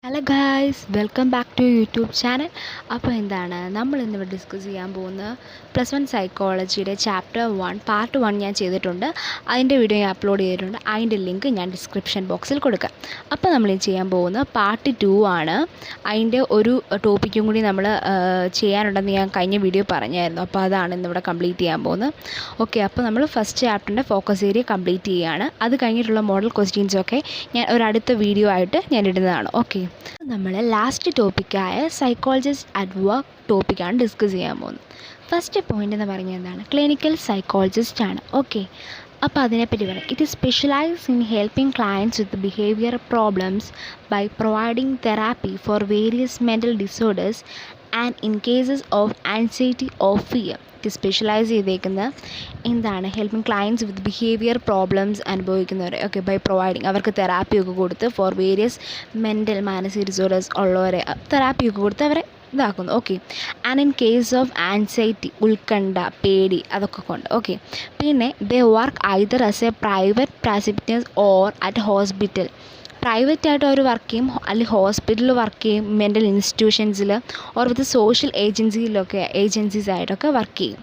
Hello guys, welcome back to YouTube channel. അപ്പോൾ നമ്മൾ ഇന്നിവിടെ ഡിസ്കസ് ചെയ്യാൻ പോകുന്നത് +1 സൈക്കോളജിയുടെ ചാപ്റ്റർ 1 പാർട്ട് 1 ഞാൻ ചെയ്തിട്ടുണ്ട്. അതിൻ്റെ വീഡിയോ ഞാൻ അപ്ലോഡ് ചെയ്തിട്ടുണ്ട്. അതിൻ്റെ ലിങ്ക് ഞാൻ ഡിസ്ക്രിപ്ഷൻ ബോക്സിൽ കൊടുക്കാം. അപ്പോൾ നമ്മൾ ചെയ്യാൻ പോകുന്നത് പാർട്ട് 2 ആണ്. അതിൻ്റെ ഒരു ടോപ്പിക്കും കൂടി നമ്മൾ ചെയ്യാനുണ്ടെന്ന് ഞാൻ കഴിഞ്ഞ വീഡിയോ പറഞ്ഞായിരുന്നു. അപ്പോൾ അതാണ് ഇന്നിവിടെ കംപ്ലീറ്റ് ചെയ്യാൻ പോകുന്നത്. ഓക്കെ, അപ്പോൾ നമ്മൾ ഫസ്റ്റ് ചാപ്റ്ററിൻ്റെ ഫോക്കസ് ഏരിയ കംപ്ലീറ്റ് ചെയ്യുകയാണ്. അത് കഴിഞ്ഞിട്ടുള്ള മോഡൽ ക്വസ്റ്റ്യൻസൊക്കെ ഞാൻ ഒരടുത്ത വീഡിയോ ആയിട്ട് ഞാൻ ഇടുന്നതാണ്. ഓക്കെ, നമ്മൾ ലാസ്റ്റ് ടോപ്പിക്കായ സൈക്കോളജിസ്റ്റ് അറ്റ് വർക്ക് ടോപ്പിക്കാണ് ഡിസ്കസ് ചെയ്യാൻ പോകുന്നത്. ഫസ്റ്റ് പോയിൻ്റ് എന്ന് പറഞ്ഞാൽ എന്താണ്? ക്ലിനിക്കൽ സൈക്കോളജിസ്റ്റ് ആണ്. ഓക്കെ, അപ്പോൾ അതിനെപ്പറ്റി പറയാം. It is specialise in helping clients with behaviour problems by providing therapy for various mental disorders and in cases of anxiety of fear. ഇത് സ്പെഷ്യലൈസ് ചെയ്തേക്കുന്നത് എന്താണ്? Helping clients with behaviour problems അനുഭവിക്കുന്നവരെ okay by providing അവർക്ക് തെറാപ്പിയൊക്കെ കൊടുത്ത് for various മാനസിക disorders ഉള്ളവരെ തെറാപ്പിയൊക്കെ കൊടുത്ത് അവരെ ഇതാക്കുന്നു. Okay, and in case of anxiety ഉത്കണ്ഠ പേടി അതൊക്കെ കൊണ്ട്. ഓക്കെ, പിന്നെ they work either as a private practitioners or at hospital. പ്രൈവറ്റായിട്ട് അവർ വർക്ക് ചെയ്യും, അല്ലെങ്കിൽ ഹോസ്പിറ്റലിൽ വർക്ക് ചെയ്യും, മെൻ്റൽ ഇൻസ്റ്റിറ്റ്യൂഷൻസിൽ ഓർ വിത്ത് സോഷ്യൽ ഏജൻസീസായിട്ടൊക്കെ വർക്ക് ചെയ്യും.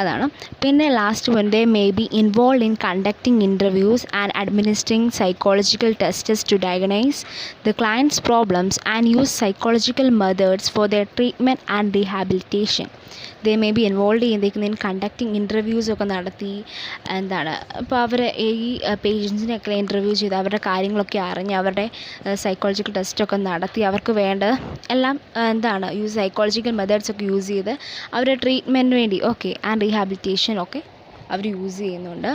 അതാണ്. പിന്നെ last one, they may be involve in conducting interviews and administering psychological tests to diagnose the clients problems and use psychological methods for their treatment and rehabilitation. They may be involve ചെയ്തേക്കുന്ന in conducting ഇൻ്റർവ്യൂസൊക്കെ നടത്തി ഇപ്പോൾ അവർ ഈ പേഷ്യൻസിനെയൊക്കെ interview ചെയ്ത് അവരുടെ കാര്യങ്ങളൊക്കെ അറിഞ്ഞ് അവരുടെ psychological ടെസ്റ്റൊക്കെ നടത്തി അവർക്ക് വേണ്ട എല്ലാം സൈക്കോളജിക്കൽ മെത്തേഡ്സൊക്കെ യൂസ് ചെയ്ത് അവരുടെ ട്രീറ്റ്മെൻറ്റിന് വേണ്ടി ഓക്കെ ആൻഡ് റീഹാബിലിറ്റേഷൻ ഒക്കെ അവർ യൂസ് ചെയ്യുന്നുണ്ട്.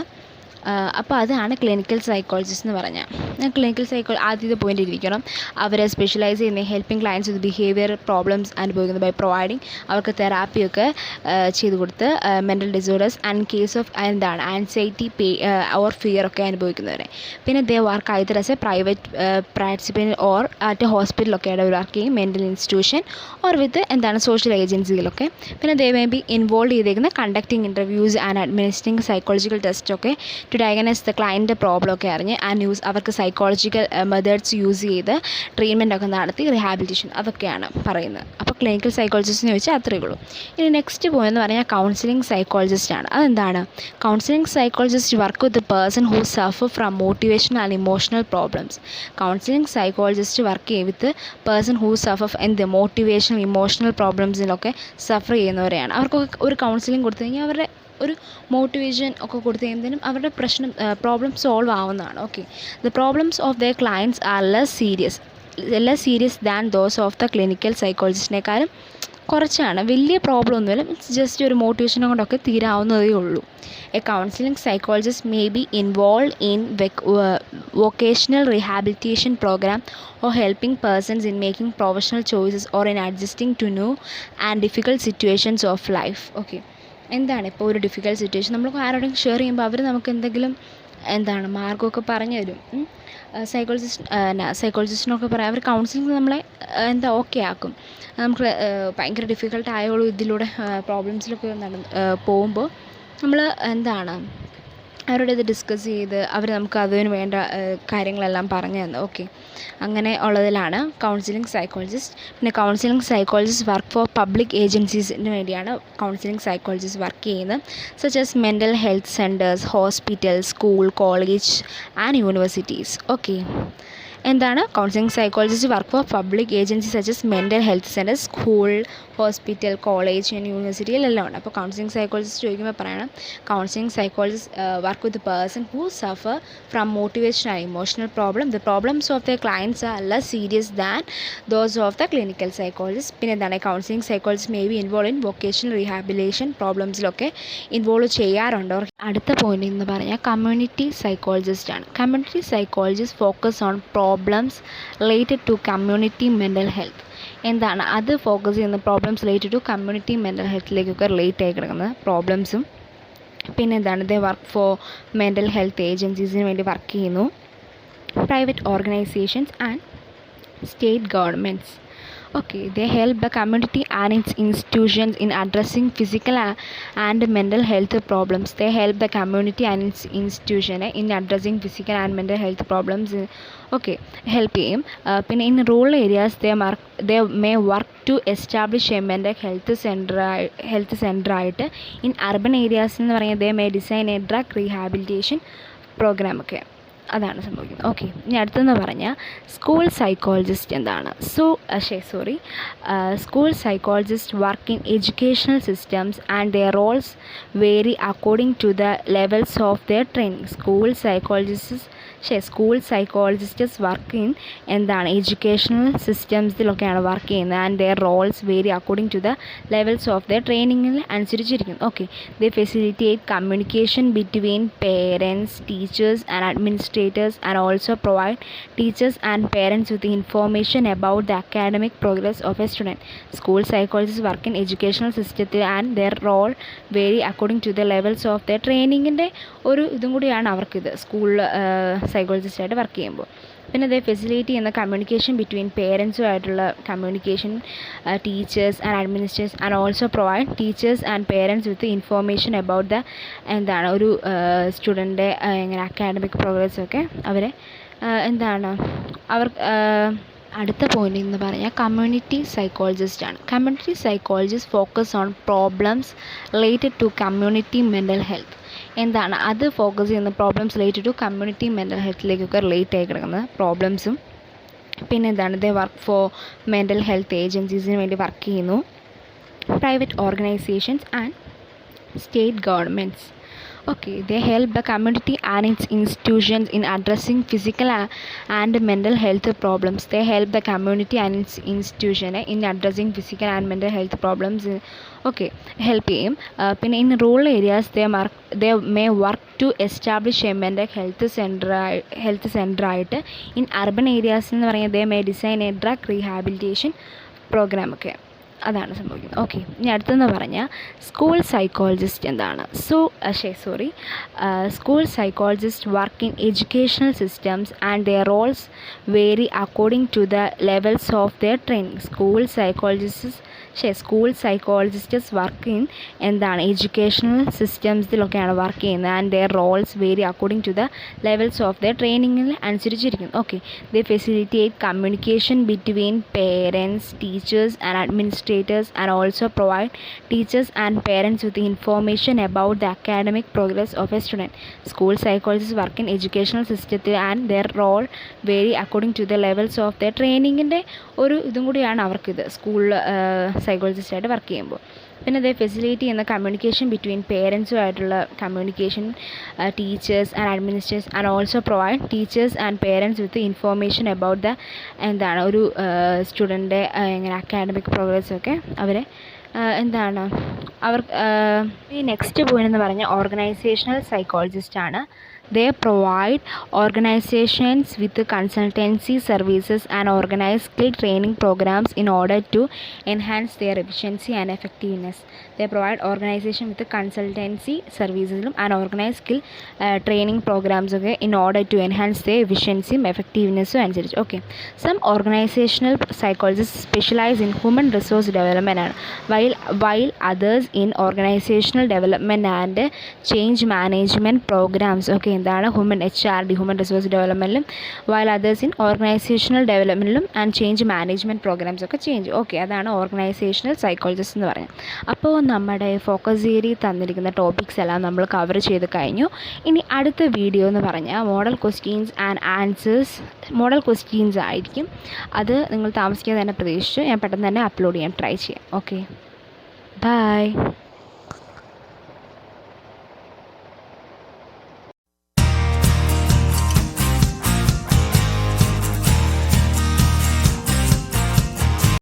അപ്പോൾ അതാണ് ക്ലിനിക്കൽ സൈക്കോളജിസ്റ്റ് എന്ന് പറഞ്ഞാൽ. ക്ലിനിക്കൽ ആദ്യത്തെ പോയിൻ്റ് ഇരിക്കണം. അവരെ സ്പെഷ്യലൈസ് ചെയ്യുന്ന helping clients with behaviour problems അനുഭവിക്കുന്നത് ബൈ പ്രൊവൈഡിങ് അവർക്ക് തെറാപ്പിയൊക്കെ ചെയ്ത് കൊടുത്ത് mental disorders and case of anxiety or fear ഒക്കെ അനുഭവിക്കുന്നവരെ. പിന്നെ they work either as a private practitioner or at ഹോസ്പിറ്റലൊക്കെ അവർ വർക്ക് ചെയ്യും, mental institution or with social ഏജൻസികളൊക്കെ. പിന്നെ ദേ മേ ബി ഇൻവോൾവ് ചെയ്തേക്കുന്ന conducting interviews and administering psychological ടെസ്റ്റൊക്കെ to diagnose the client problem ഒക്കെ അറിഞ്ഞ് ആൻഡ് അവർക്ക് സൈക്കോളജിക്കൽ മെത്തേഡ്സ് യൂസ് ചെയ്ത് ട്രീറ്റ്മെൻ്റ് ഒക്കെ നടത്തി റീഹാബിലിറ്റേഷൻ അതൊക്കെയാണ് പറയുന്നത്. അപ്പോൾ ക്ലിനിക്കൽ സൈക്കോളജിസ്റ്റ് എന്ന് ചോദിച്ചാൽ അത്രയേ ഉള്ളൂ. ഇനി നെക്സ്റ്റ് പോയെന്ന് പറഞ്ഞാൽ കൗൺസിലിംഗ് സൈക്കോളജിസ്റ്റ് ആണ്. അതെന്താണ്? Counselling psychologist work with the person who suffer from motivation and emotional problems. Counselling psychologist work ചെയ്യും with person who suffer motivation emotional പ്രോബ്ലംസിലൊക്കെ സഫർ ചെയ്യുന്നവരെയാണ്. അവർക്കൊക്കെ ഒരു കൗൺസിലിംഗ് കൊടുത്തു കഴിഞ്ഞാൽ അവരുടെ ഒരു മോട്ടിവേഷൻ ഒക്കെ കൊടുത്തു കഴിയുമ്പോഴത്തേനും അവരുടെ പ്രോബ്ലം സോൾവ് ആവുന്നതാണ്. Okay, the problems of the clients are less serious than those of the clinical സൈക്കോളജിസ്റ്റിനേക്കാളും കുറച്ചാണ്. വലിയ പ്രോബ്ലം ഒന്നുമില്ല, മീൻസ് ജസ്റ്റ് ഒരു മോട്ടിവേഷൻ കൊണ്ടൊക്കെ തീരാവുന്നതേ ഉള്ളൂ. A counselling psychologist may be involve in vocational rehabilitation programme or helping persons in making professional choices or in adjusting to new and difficult situations of life. Okay, ഇപ്പോൾ ഒരു difficult situation നമ്മൾ ആരോടെങ്കിലും share ചെയ്യുമ്പോൾ അവർ നമുക്ക് എന്തെങ്കിലും മാർഗ്ഗമൊക്കെ പറഞ്ഞു തരും. സൈക്കോളജിസ്റ്റിനൊക്കെ പറയാം, അവർ കൗൺസിലിംഗ് നമ്മളെ ഓക്കെ ആക്കും. നമുക്ക് ഭയങ്കര ഡിഫിക്കൽട്ട് ആയോളൂ ഇതിലൂടെ പ്രോബ്ലംസിലൊക്കെ പോകുമ്പോൾ നമ്മൾ അവരോട് ഇത് ഡിസ്കസ് ചെയ്ത് അവർ നമുക്ക് അതിന് വേണ്ട കാര്യങ്ങളെല്ലാം പറഞ്ഞു തന്നു. ഓക്കെ, അങ്ങനെ ഉള്ളതിലാണ് കൗൺസിലിംഗ് സൈക്കോളജിസ്റ്റ്. പിന്നെ counselling psychologist work for public ഏജൻസീസിന് വേണ്ടിയാണ് കൗൺസിലിംഗ് സൈക്കോളജിസ്റ്റ് വർക്ക് ചെയ്യുന്നത്. Such as mental health centres, hospital, school, college and universities. Okay, counselling psychologist work for public agency such as mental health centre, school, hospital, college and യൂണിവേഴ്സിറ്റിയിലെല്ലാം ഉണ്ട്. അപ്പോൾ counselling psychologist ചോദിക്കുമ്പോൾ പറയണം counselling psychologist work with person who suffer from motivation and emotional problem. The problems of the clients are less serious than those of the clinical psychologist. പിന്നെ counselling psychologist may be involve in vocational rehabilitation പ്രോബ്ലംസിലൊക്കെ involve ചെയ്യാറുണ്ടോ. അടുത്ത point എന്ന് പറഞ്ഞാൽ community psychologist ആണ്. Community psychologist focus on problems related to community mental health. അത് focus ചെയ്യുന്ന problems related to community mental ഹെൽത്തിലേക്കൊക്കെ റിലേറ്റ് ആയി കിടക്കുന്ന പ്രോബ്ലംസും. പിന്നെ they work for mental health ഏജൻസീസിന് വേണ്ടി വർക്ക് ചെയ്യുന്നു, private organisations and state governments. Okay, they help the community and its institutions in addressing physical and mental health problems. They help the community and its institution in addressing physical and mental health problems. Okay, help ചെയ്യും. പിന്നെ in rural areas they may work to establish a mental health center ആയിട്ട്. In urban areas എന്ന് പറഞ്ഞാൽ they may design a drug rehabilitation program ഒക്കെ. അതാണ് സംഭവിക്കുന്നത്. Okay, ഇനി അടുത്തെന്ന് പറഞ്ഞാൽ സ്കൂൾ സൈക്കോളജിസ്റ്റ് എന്താണ്? School psychologist work in educational systems and their roles vary according to the levels of their training. School psychologists work in എന്താണ് educational സിസ്റ്റംസിലൊക്കെയാണ് work ചെയ്യുന്നത്. And their roles vary according to the levels of their ട്രെയിനിങ്ങിൽ അനുസരിച്ചിരിക്കുന്നു. Okay, they facilitate communication between parents, teachers and administrators and also provide teachers and parents with information about the academic progress of a student. School psychologists work in educational system and their role vary according to the levels of their training. ഒരു ഇതും കൂടിയാണ് അവർക്കിത് school സൈക്കോളജിസ്റ്റായിട്ട് work ചെയ്യുമ്പോൾ. പിന്നെ they facility ചെയ്യുന്ന communication between പേരൻസുമായിട്ടുള്ള communication, teachers and administrators and also provide teachers and parents with information about the എന്താണ് ഒരു സ്റ്റുഡൻറ്റിൻ്റെ ഇങ്ങനെ അക്കാഡമിക് പ്രോഗ്രസ്സൊക്കെ അവരെ എന്താണ് അടുത്ത പോയിന്റ് എന്ന് പറഞ്ഞാൽ കമ്മ്യൂണിറ്റി സൈക്കോളജിസ്റ്റ് ആണ്. Community psychologist focus on problems related to community mental health. എന്താണ് അത് ഫോക്കസ് ചെയ്യുന്ന problems related to community mental ഹെൽത്തിലേക്കൊക്കെ റിലേറ്റ് ആയി കിടക്കുന്ന പ്രോബ്ലംസും. പിന്നെ എന്താണ് they work for mental health ഏജൻസീസിന് വേണ്ടി വർക്ക് ചെയ്യുന്നു, private organisations and state governments. Okay, they help the community and its institutions in addressing physical and mental health problems. They help the community and its institution in addressing physical and mental health problems. Okay, help ചെയ്യും. പിന്നെ in rural areas they may work to establish a mental health center ആയിട്ട്. In urban areas എന്ന് പറയുന്നത് they may design a drug rehabilitation program ഒക്കെ. അതാണ് സംഭവിക്കുന്നത്. Okay, ഇനി അടുത്തെന്ന് പറഞ്ഞാൽ സ്കൂൾ സൈക്കോളജിസ്റ്റ് എന്താണ്? School psychologist work in educational systems and their roles vary according to the levels of their training. School psychologists work in എന്താണ് educational സിസ്റ്റംസിലൊക്കെയാണ് work ചെയ്യുന്നത്. And their roles vary according to the levels of their ട്രെയിനിങ്ങിൽ അനുസരിച്ചിരിക്കുന്നു. Okay, they facilitate communication between parents, teachers and administrators and also provide teachers and parents with information about the academic progress of a student. School psychologists work in educational system and their role vary according to the levels of their training. ഒരു ഇതും കൂടിയാണ് അവർക്കിത് school സൈക്കോളജിസ്റ്റായിട്ട് work ചെയ്യുമ്പോൾ. പിന്നെ they facility ചെയ്യുന്ന communication between പേരൻസുമായിട്ടുള്ള communication, teachers and administrators and also provide teachers and parents with information about the എന്താണ് ഒരു സ്റ്റുഡൻറ്റിൻ്റെ ഇങ്ങനെ അക്കാഡമിക് പ്രോഗ്രസ്സൊക്കെ അവരെ എന്താണ് ഈ നെക്സ്റ്റ് പോയിന്റ് എന്ന് പറഞ്ഞാൽ ഓർഗനൈസേഷണൽ സൈക്കോളജിസ്റ്റ് ആണ്. They provide organizations with consultancy services and organize skill training programs in order to enhance their efficiency and effectiveness. They provide organization with consultancy services and organize skill training programs okay, in order to enhance their efficiency and effectiveness. Okay, some organizational psychologists specialize in human resource development while others in organizational development and change management programs. Okay, എന്താണ് HRD human resource ഡെവലപ്മെൻറ്റിലും while others in organisational ഡെവലപ്മെൻറ്റിലും and change management programmes ഒക്കെ okay, അതാണ് organisational psychologist എന്ന് പറയുന്നത്. അപ്പോൾ നമ്മുടെ focus area തന്നിരിക്കുന്ന ടോപ്പിക്സ് എല്ലാം നമ്മൾ കവർ ചെയ്ത് കഴിഞ്ഞു. ഇനി അടുത്ത വീഡിയോ എന്ന് പറഞ്ഞാൽ മോഡൽ ക്വസ്റ്റ്യൻസ് ആൻഡ് ആൻസേഴ്സ് ആയിരിക്കും. അത് നിങ്ങൾ താമസിക്കാതെ തന്നെ പ്രതീക്ഷിച്ചു ഞാൻ പെട്ടെന്ന് തന്നെ അപ്ലോഡ് ചെയ്യാൻ ട്രൈ ചെയ്യാം. Okay, by.